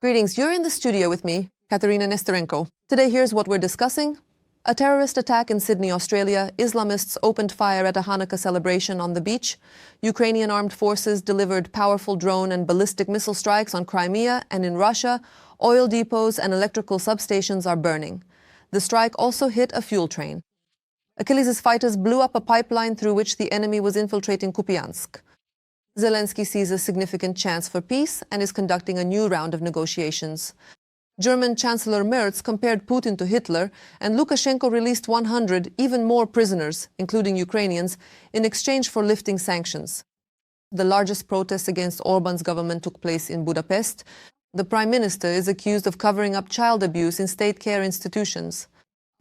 Greetings, you're in the studio with me, Katerina Nesterenko. Today, here's what we're discussing. A terrorist attack in Sydney, Australia. Islamists opened fire at a Hanukkah celebration on the beach. Ukrainian armed forces delivered powerful drone and ballistic missile strikes on Crimea, and in Russia, oil depots and electrical substations are burning. The strike also hit a fuel train. Achilles' fighters blew up a pipeline through which the enemy was infiltrating Kupiansk. Zelensky sees a significant chance for peace and is conducting a new round of negotiations. German Chancellor Merz compared Putin to Hitler, and Lukashenko released 100 even more prisoners, including Ukrainians, in exchange for lifting sanctions. The largest protests against Orban's government took place in Budapest. The Prime Minister is accused of covering up child abuse in state care institutions.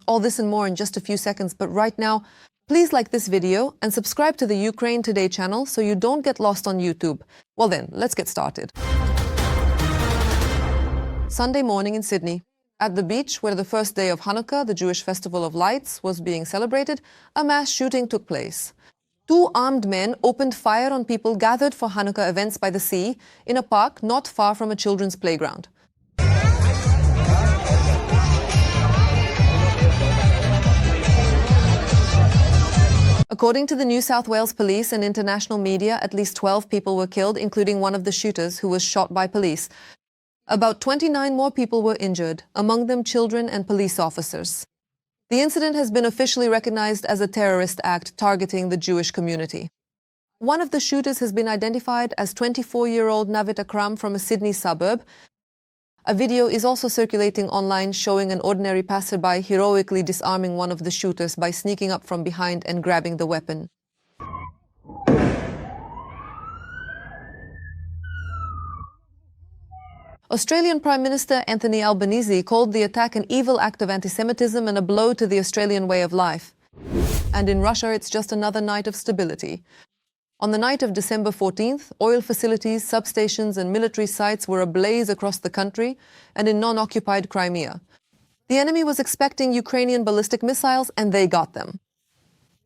All this and more in just a few seconds, but right now, please like this video and subscribe to the Ukraine Today channel so you don't get lost on YouTube. Well then, let's get started. Sunday morning in Sydney. At the beach, where the first day of Hanukkah, the Jewish festival of lights, was being celebrated, a mass shooting took place. Two armed men opened fire on people gathered for Hanukkah events by the sea in a park not far from a children's playground. According to the New South Wales Police and international media, at least 12 people were killed, including one of the shooters, who was shot by police. About 29 more people were injured, among them children and police officers. The incident has been officially recognized as a terrorist act targeting the Jewish community. One of the shooters has been identified as 24-year-old Navid Akram from a Sydney suburb. A video is also circulating online showing an ordinary passerby heroically disarming one of the shooters by sneaking up from behind and grabbing the weapon. Australian Prime Minister Anthony Albanese called the attack an evil act of anti-Semitism and a blow to the Australian way of life. And in Russia, it's just another night of stability. On the night of December 14th, oil facilities, substations and military sites were ablaze across the country and in non-occupied Crimea. The enemy was expecting Ukrainian ballistic missiles, and they got them.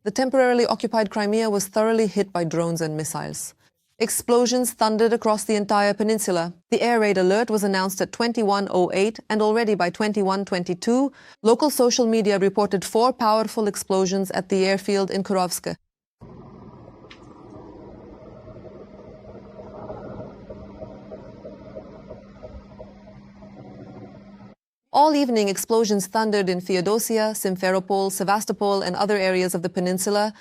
The temporarily occupied Crimea was thoroughly hit by drones and missiles. Explosions thundered across the entire peninsula. The air raid alert was announced at 21:08, and already by 21:22, local social media reported 4 powerful explosions at the airfield in Kupiansk. All evening, explosions thundered in Feodosia, Simferopol, Sevastopol, and other areas of the peninsula.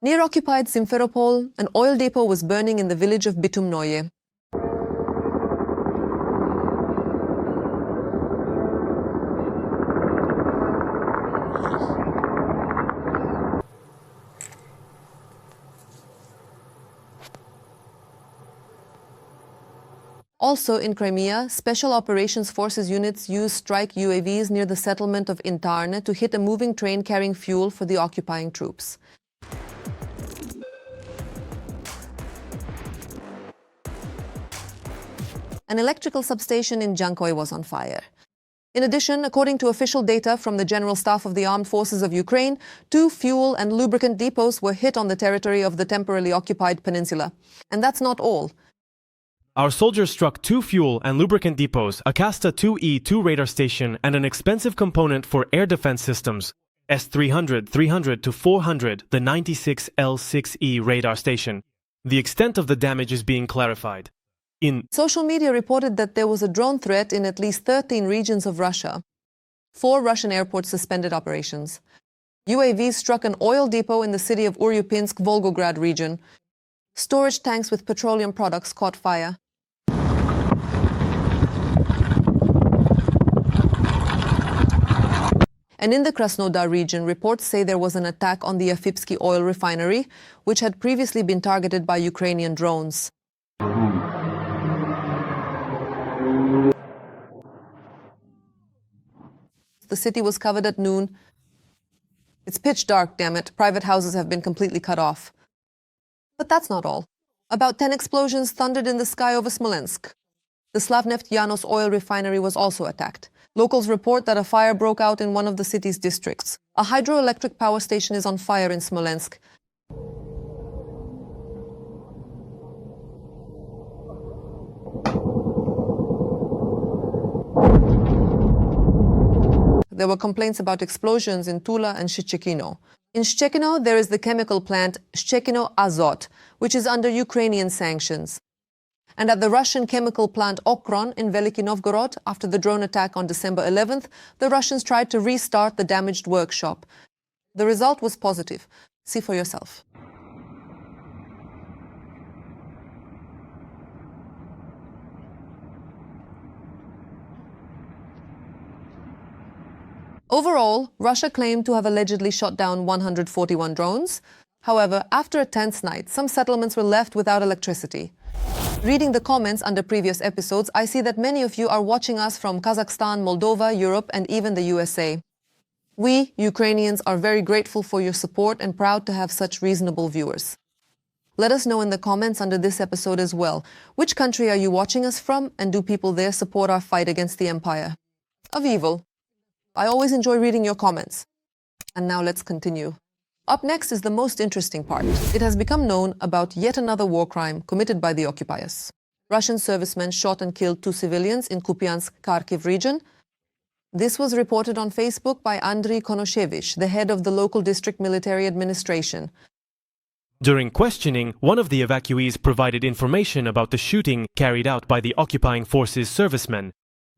Near occupied Simferopol, an oil depot was burning in the village of Bitumnoye. Also in Crimea, Special Operations Forces units used strike UAVs near the settlement of Intarne to hit a moving train carrying fuel for the occupying troops. An electrical substation in Jankoy was on fire. In addition, according to official data from the General Staff of the Armed Forces of Ukraine, 2 fuel and lubricant depots were hit on the territory of the temporarily occupied peninsula. And that's not all. Our soldiers struck 2 fuel and lubricant depots, a Kasta 2E2 radar station, and an expensive component for air defense systems, S-300, 300-400, the 96L6E radar station. The extent of the damage is being clarified. Social media reported that there was a drone threat in at least 13 regions of Russia. 4 Russian airports suspended operations. UAVs struck an oil depot in the city of Uryupinsk, Volgograd region. Storage tanks with petroleum products caught fire. And in the Krasnodar region, reports say there was an attack on the Afipsky oil refinery, which had previously been targeted by Ukrainian drones. The city was covered at noon. It's pitch dark, damn it. Private houses have been completely cut off. But that's not all. About 10 explosions thundered in the sky over Smolensk. The Slavneft Yanos oil refinery was also attacked. Locals report that a fire broke out in one of the city's districts. A hydroelectric power station is on fire in Smolensk. there were complaints about explosions in Tula and Shchekino. In Shchekino, there is the chemical plant Shchekino Azot, which is under Ukrainian sanctions. And at the Russian chemical plant Okron in Veliki Novgorod, after the drone attack on December 11th, the Russians tried to restart the damaged workshop. The result was positive. See for yourself. Overall, Russia claimed to have allegedly shot down 141 drones. However, after a tense night, some settlements were left without electricity. Reading the comments under previous episodes, I see that many of you are watching us from Kazakhstan, Moldova, Europe, and even the USA. We, Ukrainians, are very grateful for your support and proud to have such reasonable viewers. Let us know in the comments under this episode as well. Which country are you watching us from, and do people there support our fight against the empire of evil? I always enjoy reading your comments. And now let's continue. Up next is the most interesting part. It has become known about yet another war crime committed by the occupiers. Russian servicemen shot and killed 2 civilians in Kupiansk, Kharkiv region. This was reported on Facebook by Andriy Konoshevich, the head of the local district military administration. During questioning, one of the evacuees provided information about the shooting carried out by the occupying forces' servicemen.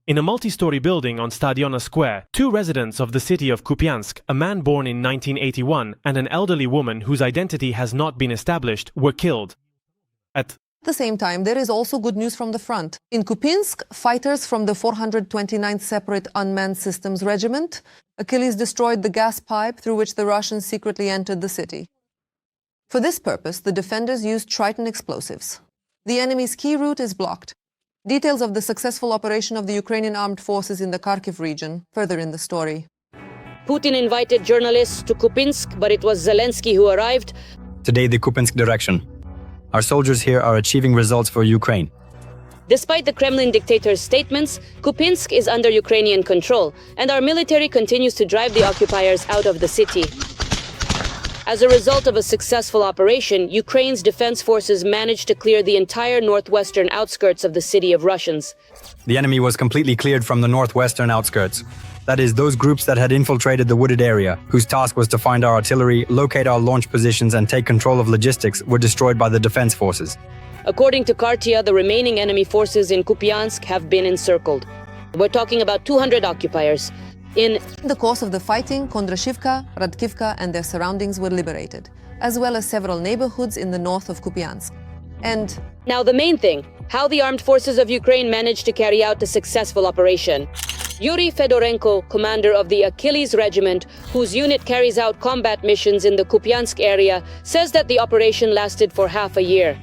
In a multi-story building on Stadiona Square, 2 residents of the city of Kupiansk, a man born in 1981 and an elderly woman whose identity has not been established, were killed. At the same time, there is also good news from the front. In Kupiansk, fighters from the 429th Separate Unmanned Systems Regiment, Achilles destroyed the gas pipe through which the Russians secretly entered the city. For this purpose, the defenders used Triton explosives. The enemy's key route is blocked. Details of the successful operation of the Ukrainian armed forces in the Kharkiv region, further in the story. Putin invited journalists to Kupiansk, but it was Zelensky who arrived. Today, the Kupiansk direction. Our soldiers here are achieving results for Ukraine. Despite the Kremlin dictator's statements, Kupiansk is under Ukrainian control, and our military continues to drive the occupiers out of the city. As a result of a successful operation, Ukraine's defense forces managed to clear the entire northwestern outskirts of the city of Russians. The enemy was completely cleared from the northwestern outskirts. That is, those groups that had infiltrated the wooded area, whose task was to find our artillery, locate our launch positions, and take control of logistics, were destroyed by the defense forces. According to Kartia, the remaining enemy forces in Kupiansk have been encircled. We're talking about 200 occupiers. In the course of the fighting, Kondrashivka, Radkivka and their surroundings were liberated, as well as several neighborhoods in the north of Kupiansk. And now the main thing, how the armed forces of Ukraine managed to carry out a successful operation. Yuri Fedorenko, commander of the Achilles regiment, whose unit carries out combat missions in the Kupiansk area, says that the operation lasted for half a year.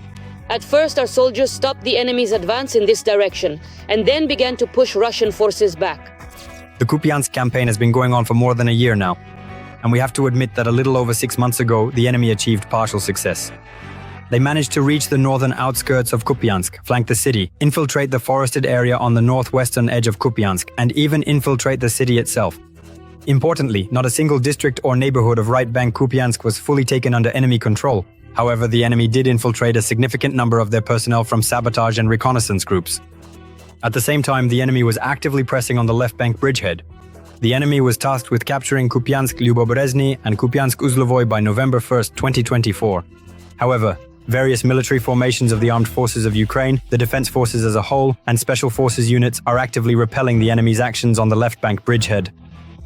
At first, our soldiers stopped the enemy's advance in this direction, and then began to push Russian forces back. The Kupiansk campaign has been going on for more than a year now, and we have to admit that a little over 6 months ago, the enemy achieved partial success. They managed to reach the northern outskirts of Kupiansk, flank the city, infiltrate the forested area on the northwestern edge of Kupiansk, and even infiltrate the city itself. Importantly, not a single district or neighborhood of right bank Kupiansk was fully taken under enemy control. However, the enemy did infiltrate a significant number of their personnel from sabotage and reconnaissance groups. At the same time, the enemy was actively pressing on the left bank bridgehead. The enemy was tasked with capturing Kupiansk Lyubobrezhny and Kupiansk Uzlovoy by November 1, 2024. However, various military formations of the armed forces of Ukraine, the defense forces as a whole, and special forces units are actively repelling the enemy's actions on the left bank bridgehead.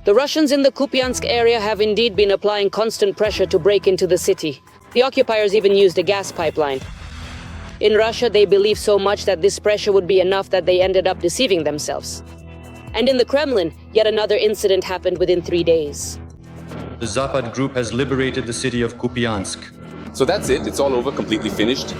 The Russians in the Kupiansk area have indeed been applying constant pressure to break into the city. The occupiers even used a gas pipeline. In Russia, they believe so much that this pressure would be enough that they ended up deceiving themselves. And in the Kremlin, yet another incident happened within 3 days. The Zapad group has liberated the city of Kupiansk. So that's it? It's all over, completely finished?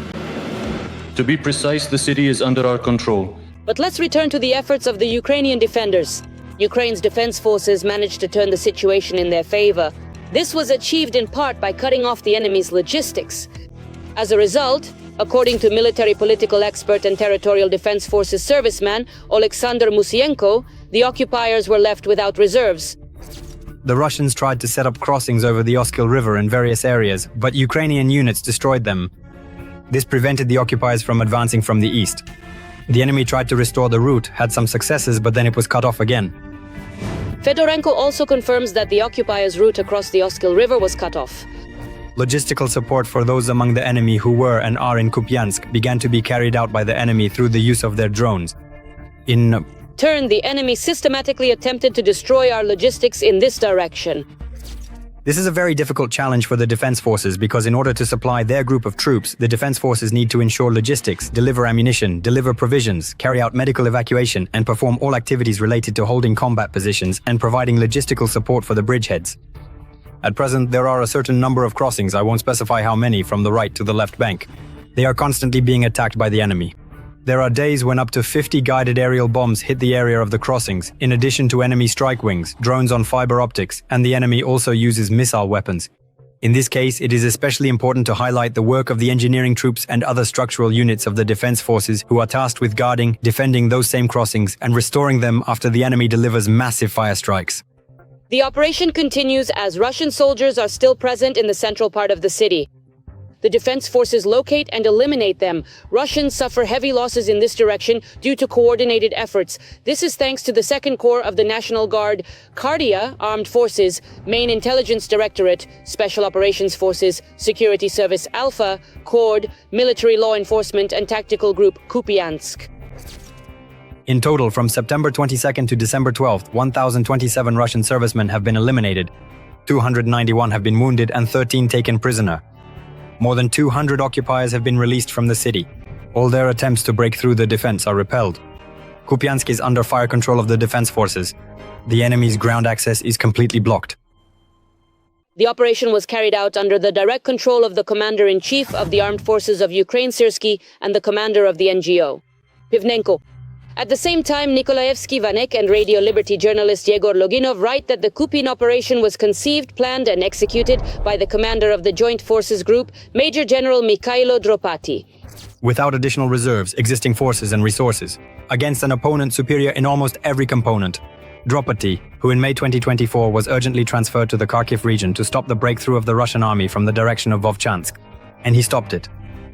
To be precise, the city is under our control. But let's return to the efforts of the Ukrainian defenders. Ukraine's defense forces managed to turn the situation in their favor. This was achieved in part by cutting off the enemy's logistics. As a result, according to military political expert and territorial defense forces serviceman Oleksandr Musienko, the occupiers were left without reserves. The Russians tried to set up crossings over the Oskil River in various areas, but Ukrainian units destroyed them. This prevented the occupiers from advancing from the east. The enemy tried to restore the route, had some successes, but then it was cut off again. Fedorenko also confirms that the occupiers' route across the Oskil River was cut off. Logistical support for those among the enemy who were and are in Kupiansk began to be carried out by the enemy through the use of their drones. In turn, the enemy systematically attempted to destroy our logistics in this direction. This is a very difficult challenge for the defense forces because in order to supply their group of troops, the defense forces need to ensure logistics, deliver ammunition, deliver provisions, carry out medical evacuation, and perform all activities related to holding combat positions and providing logistical support for the bridgeheads. At present, there are a certain number of crossings, I won't specify how many, from the right to the left bank. They are constantly being attacked by the enemy. There are days when up to 50 guided aerial bombs hit the area of the crossings, in addition to enemy strike wings, drones on fiber optics, and the enemy also uses missile weapons. In this case, it is especially important to highlight the work of the engineering troops and other structural units of the defense forces who are tasked with guarding, defending those same crossings, and restoring them after the enemy delivers massive fire strikes. The operation continues as Russian soldiers are still present in the central part of the city. The defense forces locate and eliminate them. Russians suffer heavy losses in this direction due to coordinated efforts. This is thanks to the 2nd Corps of the National Guard, Kardia Armed Forces, Main Intelligence Directorate, Special Operations Forces, Security Service Alpha, CORD, Military Law Enforcement and Tactical Group Kupiansk. In total, from September 22nd to December 12th, 1,027 Russian servicemen have been eliminated, 291 have been wounded and 13 taken prisoner. More than 200 occupiers have been released from the city. All their attempts to break through the defense are repelled. Kupiansk is under fire control of the defense forces. The enemy's ground access is completely blocked. The operation was carried out under the direct control of the Commander-in-Chief of the Armed Forces of Ukraine, Syrsky, and the commander of the NGO, Pivnenko. At the same time, Nikolaevsky Vanek and Radio Liberty journalist Yegor Loginov write that the Kupin operation was conceived, planned and executed by the commander of the Joint Forces Group, Major General Mikhailo Dropati. Without additional reserves, existing forces and resources, against an opponent superior in almost every component. Dropati, who in May 2024 was urgently transferred to the Kharkiv region to stop the breakthrough of the Russian army from the direction of Vovchansk. And he stopped it.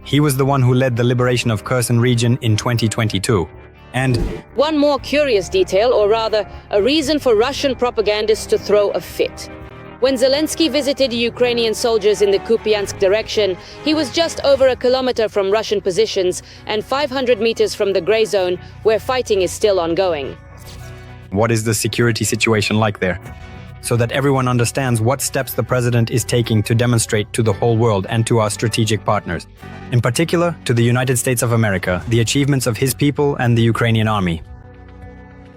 He was the one who led the liberation of Kherson region in 2022. And one more curious detail, or rather, a reason for Russian propagandists to throw a fit. When Zelensky visited Ukrainian soldiers in the Kupiansk direction, he was just over a kilometer from Russian positions and 500 meters from the gray zone, where fighting is still ongoing. what is the security situation like there? So that everyone understands what steps the president is taking to demonstrate to the whole world and to our strategic partners, in particular to the United States of America, the achievements of his people and the Ukrainian army.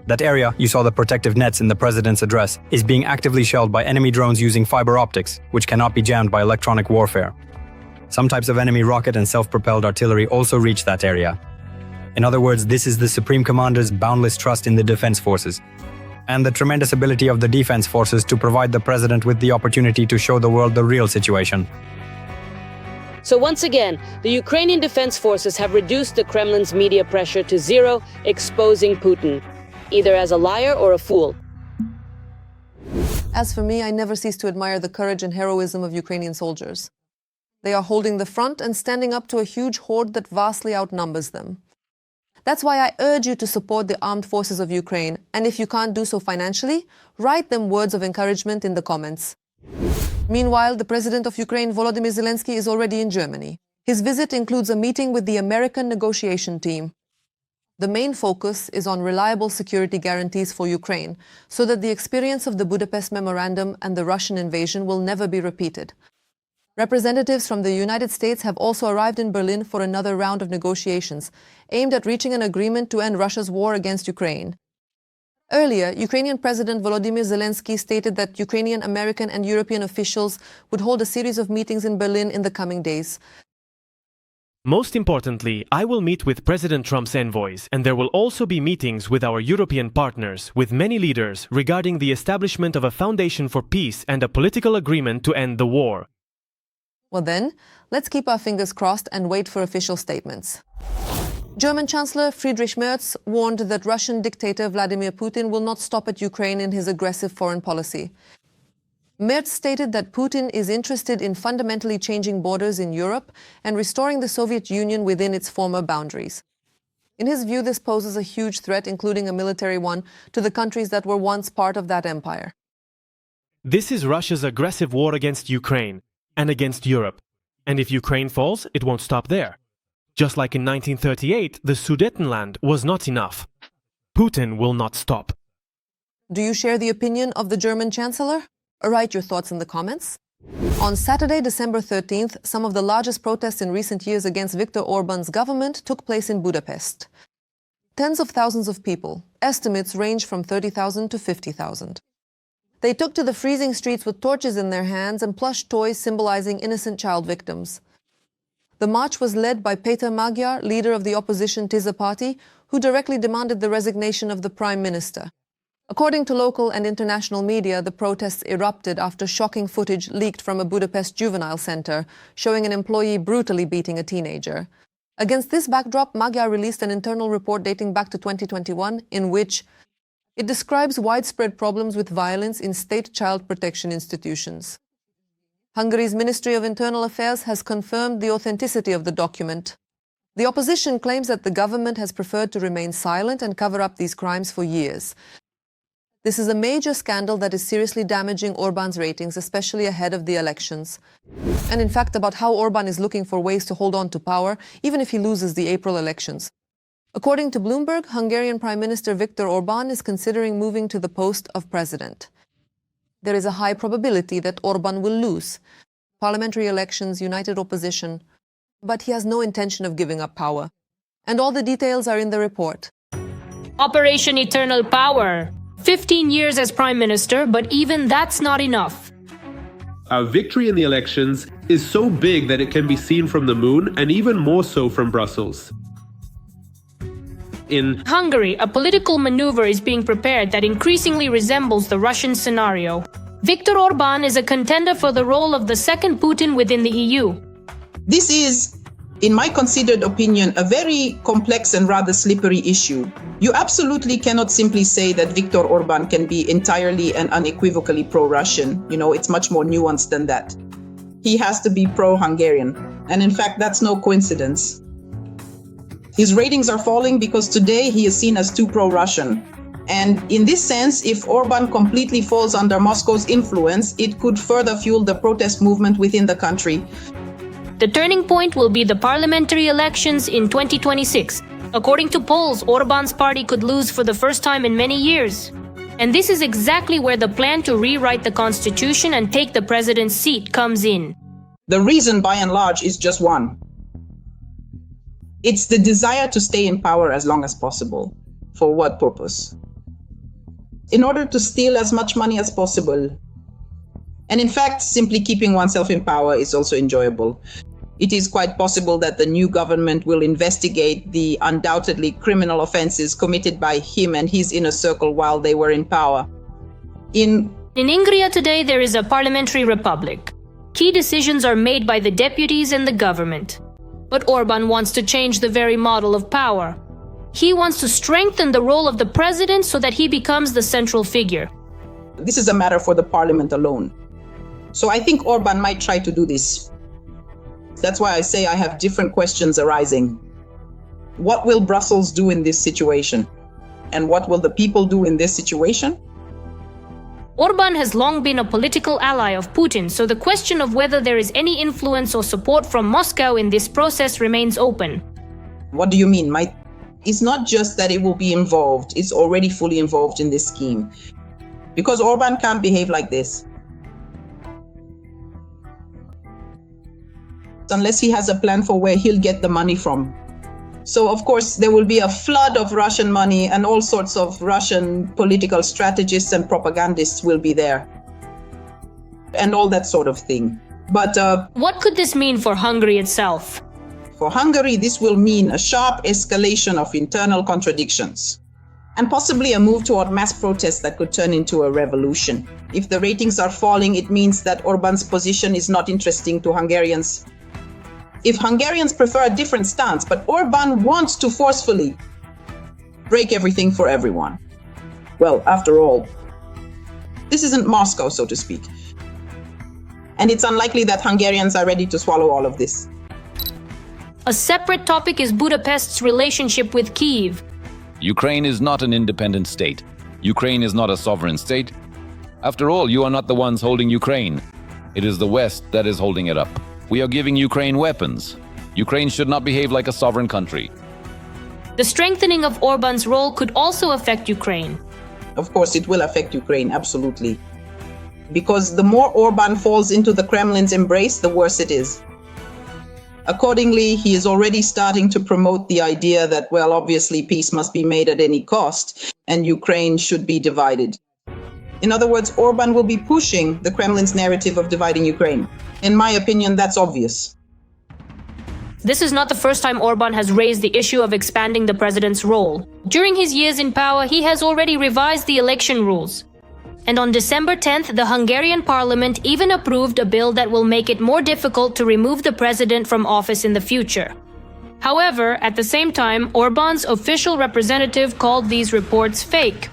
That area, you saw the protective nets in the president's address, is being actively shelled by enemy drones using fiber optics, which cannot be jammed by electronic warfare. Some types of enemy rocket and self-propelled artillery also reach that area. In other words, this is the Supreme Commander's boundless trust in the defense forces, and the tremendous ability of the defense forces to provide the president with the opportunity to show the world the real situation. So once again, the Ukrainian defense forces have reduced the Kremlin's media pressure to zero, exposing Putin, either as a liar or a fool. As for me, I never cease to admire the courage and heroism of Ukrainian soldiers. They are holding the front and standing up to a huge horde that vastly outnumbers them. That's why I urge you to support the armed forces of Ukraine, and if you can't do so financially, write them words of encouragement in the comments. Meanwhile, the President of Ukraine, Volodymyr Zelensky, is already in Germany. His visit includes a meeting with the American negotiation team. The main focus is on reliable security guarantees for Ukraine, so that the experience of the Budapest Memorandum and the Russian invasion will never be repeated. Representatives from the United States have also arrived in Berlin for another round of negotiations, aimed at reaching an agreement to end Russia's war against Ukraine. Earlier, Ukrainian President Volodymyr Zelensky stated that Ukrainian, American and European officials would hold a series of meetings in Berlin in the coming days. Most importantly, I will meet with President Trump's envoys, and there will also be meetings with our European partners, with many leaders, regarding the establishment of a foundation for peace and a political agreement to end the war. Well then, let's keep our fingers crossed and wait for official statements. German Chancellor Friedrich Merz warned that Russian dictator Vladimir Putin will not stop at Ukraine in his aggressive foreign policy. Merz stated that Putin is interested in fundamentally changing borders in Europe and restoring the Soviet Union within its former boundaries. In his view, this poses a huge threat, including a military one, to the countries that were once part of that empire. This is Russia's aggressive war against Ukraine and against Europe. And if Ukraine falls, it won't stop there. Just like in 1938, the Sudetenland was not enough. Putin will not stop. Do you share the opinion of the German Chancellor? Write your thoughts in the comments. On Saturday, December 13th, some of the largest protests in recent years against Viktor Orban's government took place in Budapest. Tens of thousands of people, estimates range from 30,000 to 50,000. They took to the freezing streets with torches in their hands and plush toys symbolizing innocent child victims. The march was led by Peter Magyar, leader of the opposition Tisza party, who directly demanded the resignation of the prime minister. According to local and international media, the protests erupted after shocking footage leaked from a Budapest juvenile center, showing an employee brutally beating a teenager. Against this backdrop, Magyar released an internal report dating back to 2021, in which it describes widespread problems with violence in state child protection institutions. Hungary's Ministry of Internal Affairs has confirmed the authenticity of the document. The opposition claims that the government has preferred to remain silent and cover up these crimes for years. This is a major scandal that is seriously damaging Orban's ratings, especially ahead of the elections. And in fact, about how Orban is looking for ways to hold on to power, even if he loses the April elections. According to Bloomberg, Hungarian Prime Minister Viktor Orban is considering moving to the post of president. There is a high probability that Orban will lose parliamentary elections, united opposition, but he has no intention of giving up power. And all the details are in the report. Operation Eternal Power. 15 years as Prime Minister, but even that's not enough. Our victory in the elections is so big that it can be seen from the moon and even more so from Brussels. In Hungary, a political maneuver is being prepared that increasingly resembles the Russian scenario. Viktor Orban is a contender for the role of the second Putin within the EU. This is, in my considered opinion, a very complex and rather slippery issue. You absolutely cannot simply say that Viktor Orban can be entirely and unequivocally pro-Russian. It's much more nuanced than that. He has to be pro-Hungarian. And in fact, that's no coincidence. His ratings are falling because today he is seen as too pro-Russian. And in this sense, if Orban completely falls under Moscow's influence, it could further fuel the protest movement within the country. The turning point will be the parliamentary elections in 2026. According to polls, Orban's party could lose for the first time in many years. And this is exactly where the plan to rewrite the constitution and take the president's seat comes in. The reason, by and large, is just one. It's the desire to stay in power as long as possible. For what purpose? In order to steal as much money as possible. And in fact, simply keeping oneself in power is also enjoyable. It is quite possible that the new government will investigate the undoubtedly criminal offenses committed by him and his inner circle while they were in power. In Hungary today, there is a parliamentary republic. Key decisions are made by the deputies and the government. But Orban wants to change the very model of power. He wants to strengthen the role of the president so that he becomes the central figure. This is a matter for the parliament alone. So I think Orban might try to do this. That's why I say I have different questions arising. What will Brussels do in this situation? And what will the people do in this situation? Orban has long been a political ally of Putin, so the question of whether there is any influence or support from Moscow in this process remains open. What do you mean? It's not just that it will be involved, it's already fully involved in this scheme. Because Orban can't behave like this. Unless he has a plan for where he'll get the money from. So, of course, there will be a flood of Russian money and all sorts of Russian political strategists and propagandists will be there. And all that sort of thing. But what could this mean for Hungary itself? For Hungary, this will mean a sharp escalation of internal contradictions. And possibly a move toward mass protests that could turn into a revolution. If the ratings are falling, it means that Orban's position is not interesting to Hungarians. If Hungarians prefer a different stance, but Orban wants to forcefully break everything for everyone. Well, after all, this isn't Moscow, so to speak. And it's unlikely that Hungarians are ready to swallow all of this. A separate topic is Budapest's relationship with Kyiv. Ukraine is not an independent state. Ukraine is not a sovereign state. After all, you are not the ones holding Ukraine. It is the West that is holding it up. We are giving Ukraine weapons. Ukraine should not behave like a sovereign country. The strengthening of Orban's role could also affect Ukraine. Of course, it will affect Ukraine, absolutely. Because the more Orban falls into the Kremlin's embrace, the worse it is. Accordingly, he is already starting to promote the idea that, well, obviously peace must be made at any cost, and Ukraine should be divided. In other words, Orban will be pushing the Kremlin's narrative of dividing Ukraine. In my opinion, that's obvious. This is not the first time Orban has raised the issue of expanding the president's role. During his years in power, he has already revised the election rules. And on December 10th, the Hungarian parliament even approved a bill that will make it more difficult to remove the president from office in the future. However, at the same time, Orban's official representative called these reports fake.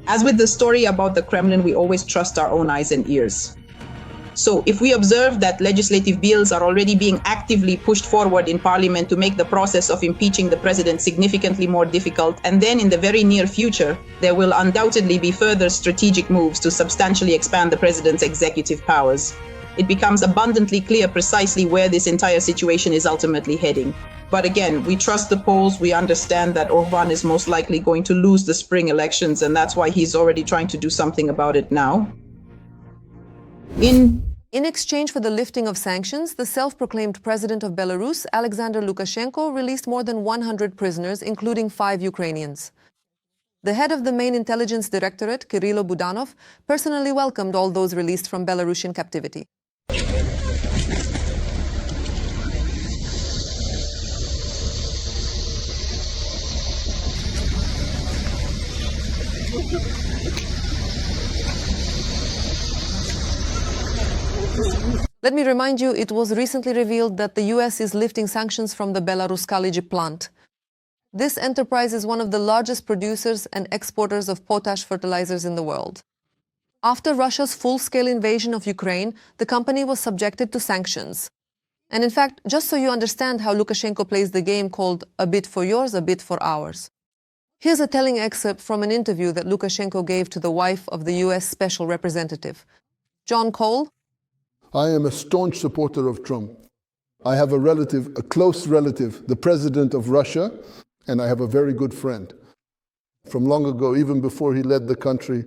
As with the story about the Kremlin, we always trust our own eyes and ears. So if we observe that legislative bills are already being actively pushed forward in parliament to make the process of impeaching the president significantly more difficult, and then in the very near future, there will undoubtedly be further strategic moves to substantially expand the president's executive powers, it becomes abundantly clear precisely where this entire situation is ultimately heading. But again, we trust the polls. We understand that Orban is most likely going to lose the spring elections, and that's why he's already trying to do something about it now. In exchange for the lifting of sanctions, the self-proclaimed president of Belarus, Alexander Lukashenko, released more than 100 prisoners, including 5 Ukrainians. The head of the main intelligence directorate, Kirilo Budanov, personally welcomed all those released from Belarusian captivity. Let me remind you, it was recently revealed that the US is lifting sanctions from the Belarus Kaliji plant. This enterprise is one of the largest producers and exporters of potash fertilizers in the world. After Russia's full-scale invasion of Ukraine, the company was subjected to sanctions. And in fact, just so you understand how Lukashenko plays the game called a bit for yours, a bit for ours. Here's a telling excerpt from an interview that Lukashenko gave to the wife of the US Special Representative. John Cole. I am a staunch supporter of Trump. I have a relative, a close relative, the president of Russia, and I have a very good friend. From long ago, even before he led the country,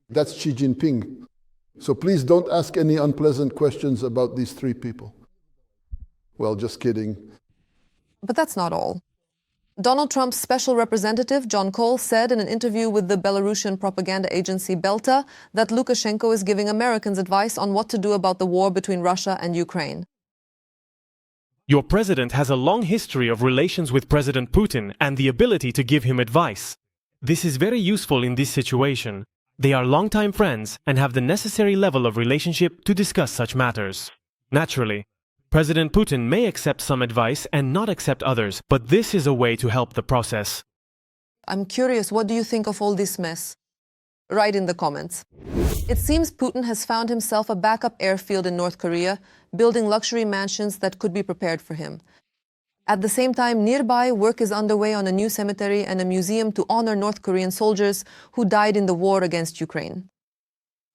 that's Xi Jinping. So please don't ask any unpleasant questions about these 3 people. Well, just kidding. But that's not all. Donald Trump's special representative, John Cole, said in an interview with the Belarusian propaganda agency Belta that Lukashenko is giving Americans advice on what to do about the war between Russia and Ukraine. Your president has a long history of relations with President Putin and the ability to give him advice. This is very useful in this situation. They are longtime friends and have the necessary level of relationship to discuss such matters. Naturally, President Putin may accept some advice and not accept others, but this is a way to help the process. I'm curious, what do you think of all this mess? Write in the comments. It seems Putin has found himself a backup airfield in North Korea, building luxury mansions that could be prepared for him. At the same time, nearby, work is underway on a new cemetery and a museum to honor North Korean soldiers who died in the war against Ukraine.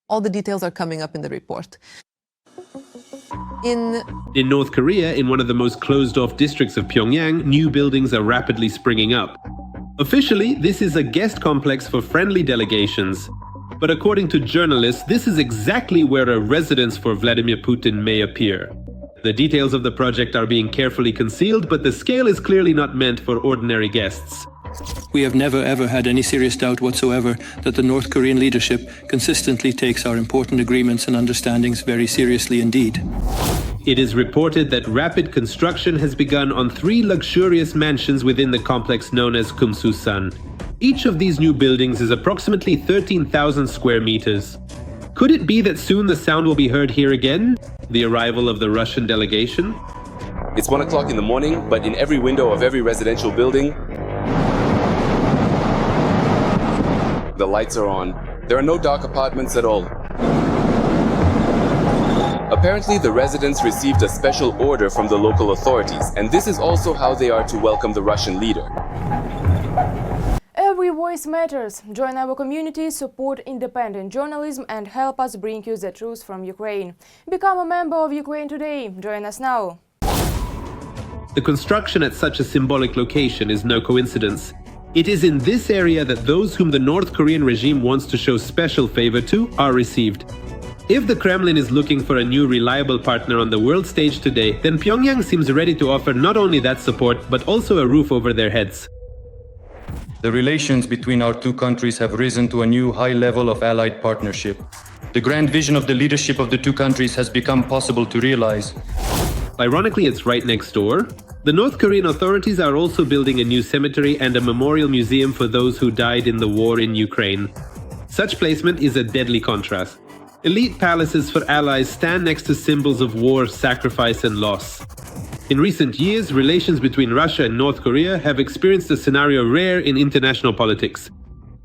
All the details are coming up in the report. In North Korea, in one of the most closed-off districts of Pyongyang, new buildings are rapidly springing up. Officially, this is a guest complex for friendly delegations. But according to journalists, this is exactly where a residence for Vladimir Putin may appear. The details of the project are being carefully concealed, but the scale is clearly not meant for ordinary guests. We have never ever had any serious doubt whatsoever that the North Korean leadership consistently takes our important agreements and understandings very seriously indeed. It is reported that rapid construction has begun on 3 luxurious mansions within the complex known as Kumsusan. Each of these new buildings is approximately 13,000 square meters. Could it be that soon the sound will be heard here again? The arrival of the Russian delegation? It's 1 o'clock in the morning, but in every window of every residential building, the lights are on. There are no dark apartments at all. Apparently, the residents received a special order from the local authorities, and this is also how they are to welcome the Russian leader. Every voice matters. Join our community, support independent journalism and help us bring you the truth from Ukraine. Become a member of Ukraine today. Join us now. The construction at such a symbolic location is no coincidence. It is in this area that those whom the North Korean regime wants to show special favor to are received. If the Kremlin is looking for a new reliable partner on the world stage today, then Pyongyang seems ready to offer not only that support, but also a roof over their heads. The relations between our two countries have risen to a new high level of allied partnership. The grand vision of the leadership of the two countries has become possible to realize. Ironically, it's right next door. The North Korean authorities are also building a new cemetery and a memorial museum for those who died in the war in Ukraine. Such placement is a deadly contrast. Elite palaces for allies stand next to symbols of war, sacrifice and loss. In recent years, relations between Russia and North Korea have experienced a scenario rare in international politics.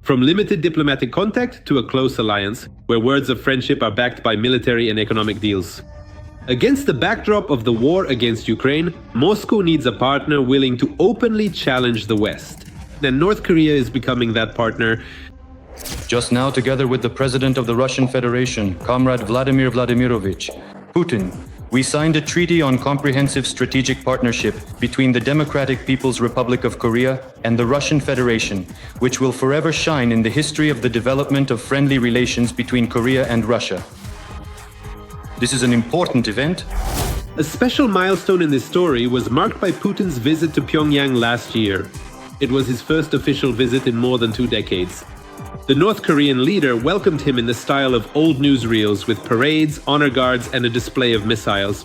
From limited diplomatic contact to a close alliance, where words of friendship are backed by military and economic deals. Against the backdrop of the war against Ukraine, Moscow needs a partner willing to openly challenge the West. And North Korea is becoming that partner. Just now, together with the President of the Russian Federation, Comrade Vladimir Vladimirovich Putin, we signed a treaty on comprehensive strategic partnership between the Democratic People's Republic of Korea and the Russian Federation, which will forever shine in the history of the development of friendly relations between Korea and Russia. This is an important event. A special milestone in this story was marked by Putin's visit to Pyongyang last year. It was his first official visit in more than 2 decades. The North Korean leader welcomed him in the style of old newsreels with parades, honor guards, and a display of missiles.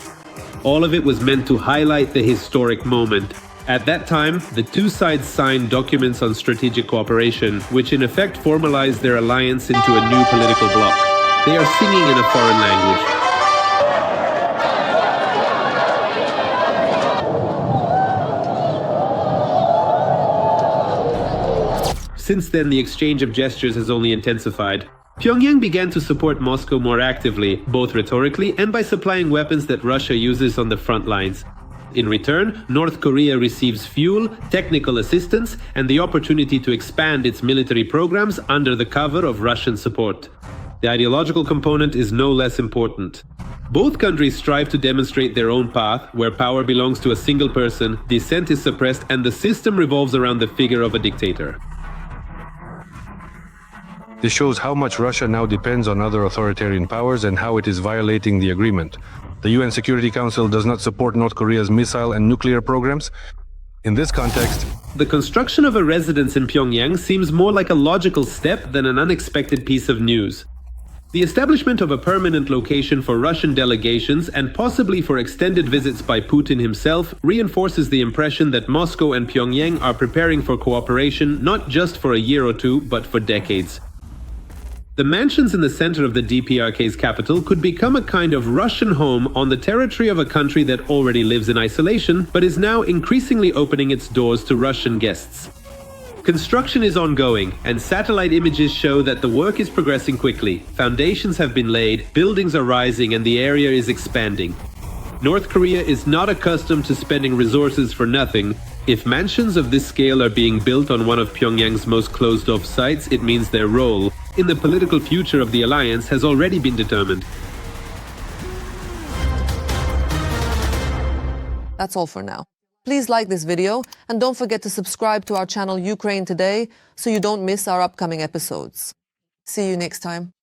All of it was meant to highlight the historic moment. At that time, the two sides signed documents on strategic cooperation, which in effect formalized their alliance into a new political bloc. They are singing in a foreign language. Since then, the exchange of gestures has only intensified. Pyongyang began to support Moscow more actively, both rhetorically and by supplying weapons that Russia uses on the front lines. In return, North Korea receives fuel, technical assistance, and the opportunity to expand its military programs under the cover of Russian support. The ideological component is no less important. Both countries strive to demonstrate their own path, where power belongs to a single person, dissent is suppressed, and the system revolves around the figure of a dictator. This shows how much Russia now depends on other authoritarian powers and how it is violating the agreement. The UN Security Council does not support North Korea's missile and nuclear programs. In this context, the construction of a residence in Pyongyang seems more like a logical step than an unexpected piece of news. The establishment of a permanent location for Russian delegations and possibly for extended visits by Putin himself reinforces the impression that Moscow and Pyongyang are preparing for cooperation not just for a year or two, but for decades. The mansions in the center of the DPRK's capital could become a kind of Russian home on the territory of a country that already lives in isolation, but is now increasingly opening its doors to Russian guests. Construction is ongoing, and satellite images show that the work is progressing quickly. Foundations have been laid, buildings are rising, and the area is expanding. North Korea is not accustomed to spending resources for nothing. If mansions of this scale are being built on one of Pyongyang's most closed-off sites, it means their role in the political future of the alliance has already been determined. That's all for now. Please like this video and don't forget to subscribe to our channel Ukraine Today so you don't miss our upcoming episodes. See you next time.